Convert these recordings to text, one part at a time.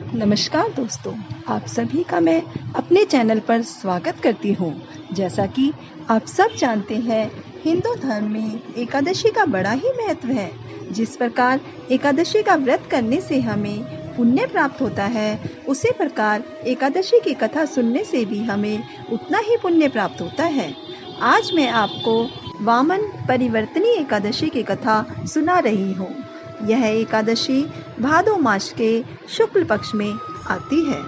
नमस्कार दोस्तों, आप सभी का मैं अपने चैनल पर स्वागत करती हूँ। जैसा कि आप सब जानते हैं, हिंदू धर्म में एकादशी का बड़ा ही महत्व है। जिस प्रकार एकादशी का व्रत करने से हमें पुण्य प्राप्त होता है, उसी प्रकार एकादशी की कथा सुनने से भी हमें उतना ही पुण्य प्राप्त होता है। आज मैं आपको वामन परिवर्तनी एकादशी की कथा सुना रही हूँ। यह एकादशी भादो मास के शुक्ल पक्ष में आती है।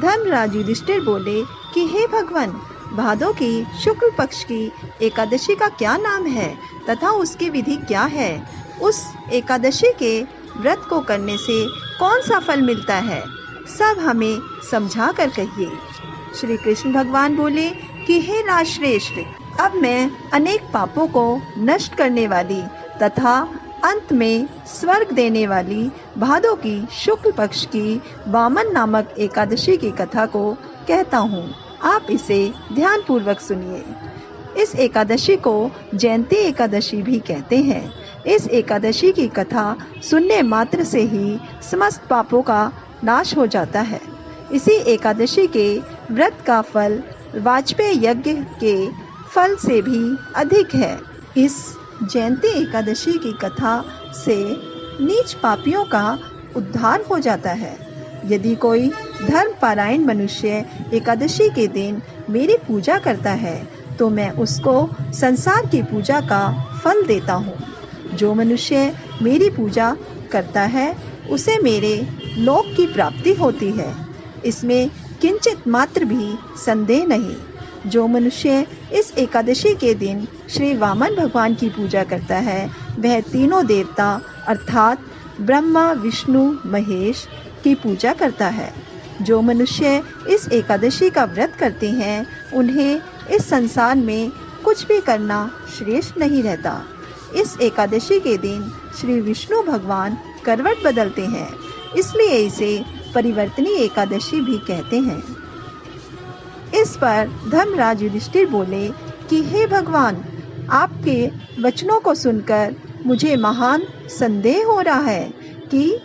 धर्मराज युधिष्ठिर बोले कि हे भगवान, भादो की शुक्ल पक्ष की एकादशी का क्या नाम है तथा उसकी विधि क्या है? उस एकादशी के व्रत को करने से कौन सा फल मिलता है? सब हमें समझा कर कहिए। श्री कृष्ण भगवान बोले कि हे राजश्रेष्ठ, अब मैं अनेक पापों को नष्ट करने वाली तथा अंत में स्वर्ग देने वाली भादो की शुक्ल पक्ष की वामन नामक एकादशी की कथा को कहता हूँ। आप इसे ध्यान पूर्वक सुनिए। इस एकादशी को जयंती एकादशी भी कहते हैं। इस एकादशी की कथा सुनने मात्र से ही समस्त पापों का नाश हो जाता है। इसी एकादशी के व्रत का फल वाजपेय यज्ञ के फल से भी अधिक है। इस जयंती एकादशी की कथा से नीच पापियों का उद्धार हो जाता है। यदि कोई धर्म पारायण मनुष्य एकादशी के दिन मेरी पूजा करता है तो मैं उसको संसार की पूजा का फल देता हूँ। जो मनुष्य मेरी पूजा करता है उसे मेरे लोक की प्राप्ति होती है, इसमें किंचित मात्र भी संदेह नहीं। जो मनुष्य इस एकादशी के दिन श्री वामन भगवान की पूजा करता है, वह तीनों देवता अर्थात ब्रह्मा, विष्णु, महेश की पूजा करता है। जो मनुष्य इस एकादशी का व्रत करते हैं, उन्हें इस संसार में कुछ भी करना श्रेष्ठ नहीं रहता। इस एकादशी के दिन श्री विष्णु भगवान करवट बदलते हैं, इसलिए इसे परिवर्तनी एकादशी भी कहते हैं। इस पर धर्मराज युधिष्ठिर बोले कि हे भगवान, आपके वचनों को सुनकर मुझे महान संदेह हो रहा है कि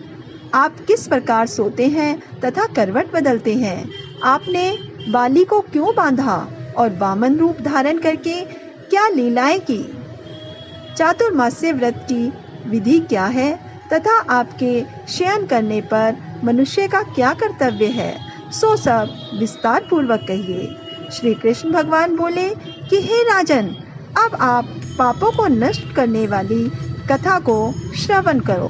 आप किस प्रकार सोते हैं तथा करवट बदलते हैं। आपने बाली को क्यों बांधा और वामन रूप धारण करके क्या लीलाएं की? चातुर्मास्य व्रत की विधि क्या है तथा आपके शयन करने पर मनुष्य का क्या कर्तव्य है, सो सब विस्तार पूर्वक कहिए। श्री कृष्ण भगवान बोले कि हे राजन, अब आप पापों को नष्ट करने वाली कथा को श्रवण करो।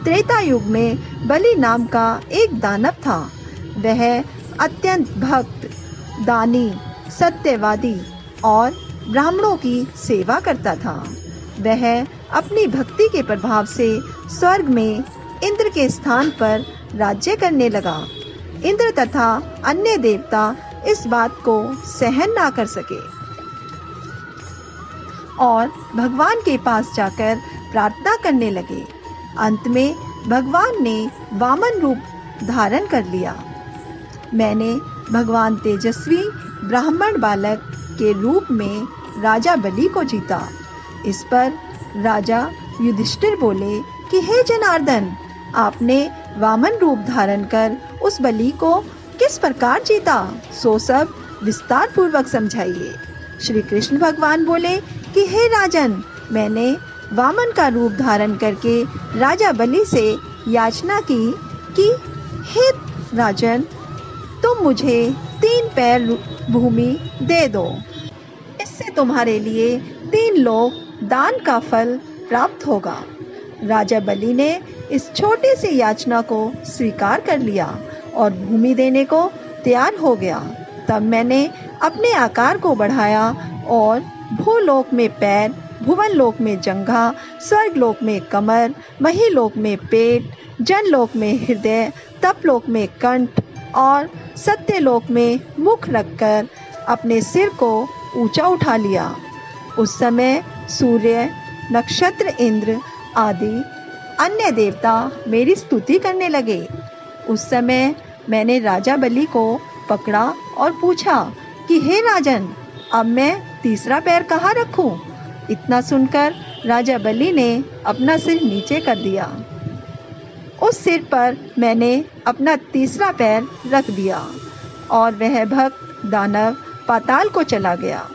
त्रेता युग में बलि नाम का एक दानव था। वह अत्यंत भक्त, दानी, सत्यवादी और ब्राह्मणों की सेवा करता था। वह अपनी भक्ति के प्रभाव से स्वर्ग में इंद्र के स्थान पर राज्य करने लगा। इंद्र तथा अन्य देवता इस बात को सहन ना कर सके और भगवान के पास जाकर प्रार्थना करने लगे। अंत में भगवान ने वामन रूप धारण कर लिया। मैंने भगवान तेजस्वी ब्राह्मण बालक के रूप में राजा बलि को जीता। इस पर राजा युधिष्ठिर बोले कि हे जनार्दन, आपने वामन रूप धारण कर उस बलि को किस प्रकार जीता, सो सब विस्तार पूर्वक समझाइए। श्री कृष्ण भगवान बोले कि हे राजन, मैंने वामन का रूप धारण करके राजा बलि से याचना की कि हे राजन, तुम मुझे 3 पैर भूमि दे दो, इससे तुम्हारे लिए 3 लोक दान का फल प्राप्त होगा। राजा बलि ने इस छोटी सी याचना को स्वीकार कर लिया और भूमि देने को तैयार हो गया। तब मैंने अपने आकार को बढ़ाया और भूलोक में पैर, भुवन लोक में जंघा, स्वर्ग लोक में कमर, महीलोक में पेट, जनलोक में हृदय, तपलोक में कंठ और सत्यलोक में मुख रखकर अपने सिर को ऊंचा उठा लिया। उस समय सूर्य, नक्षत्र, इंद्र आदि अन्य देवता मेरी स्तुति करने लगे। उस समय मैंने राजा बलि को पकड़ा और पूछा कि हे राजन, अब मैं तीसरा पैर कहाँ रखूं? इतना सुनकर राजा बलि ने अपना सिर नीचे कर दिया उस सिर पर मैंने अपना तीसरा पैर रख दिया और वह भक्त दानव पाताल को चला गया।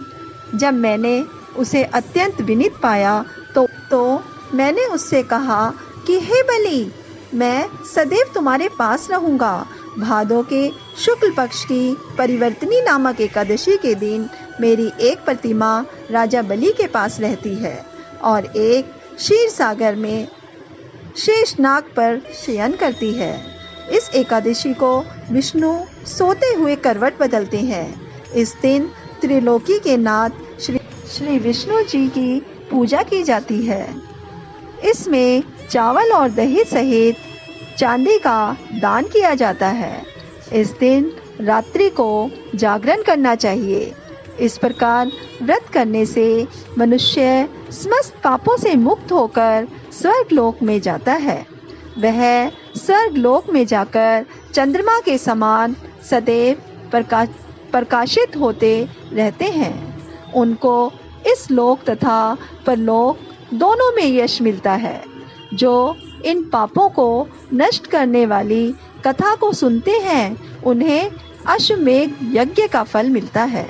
जब मैंने उसे अत्यंत विनीत पाया तो मैंने उससे कहा कि हे बलि, मैं सदैव तुम्हारे पास रहूँगा। भादों के शुक्ल पक्ष की परिवर्तनी नामक एकादशी के दिन मेरी एक प्रतिमा राजा बलि के पास रहती है और एक क्षीर सागर में शेषनाग पर शयन करती है। इस एकादशी को विष्णु सोते हुए करवट बदलते हैं। इस दिन त्रिलोकी के नाथ श्री विष्णु जी की पूजा की जाती है। इसमें चावल और दही सहित चांदी का दान किया जाता है। इस दिन रात्रि को जागरण करना चाहिए। इस प्रकार व्रत करने से मनुष्य समस्त पापों से मुक्त होकर स्वर्गलोक में जाता है। वह स्वर्गलोक में जाकर चंद्रमा के समान सदैव प्रकाशित होते रहते हैं। उनको इस लोक तथा परलोक दोनों में यश मिलता है। जो इन पापों को नष्ट करने वाली कथा को सुनते हैं, उन्हें अश्वमेध यज्ञ का फल मिलता है।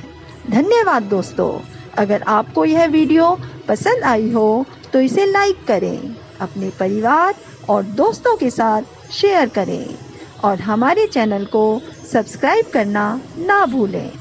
धन्यवाद दोस्तों। अगर आपको यह वीडियो पसंद आई हो तो इसे लाइक करें, अपने परिवार और दोस्तों के साथ शेयर करें और हमारे चैनल को सब्सक्राइब करना ना भूलें।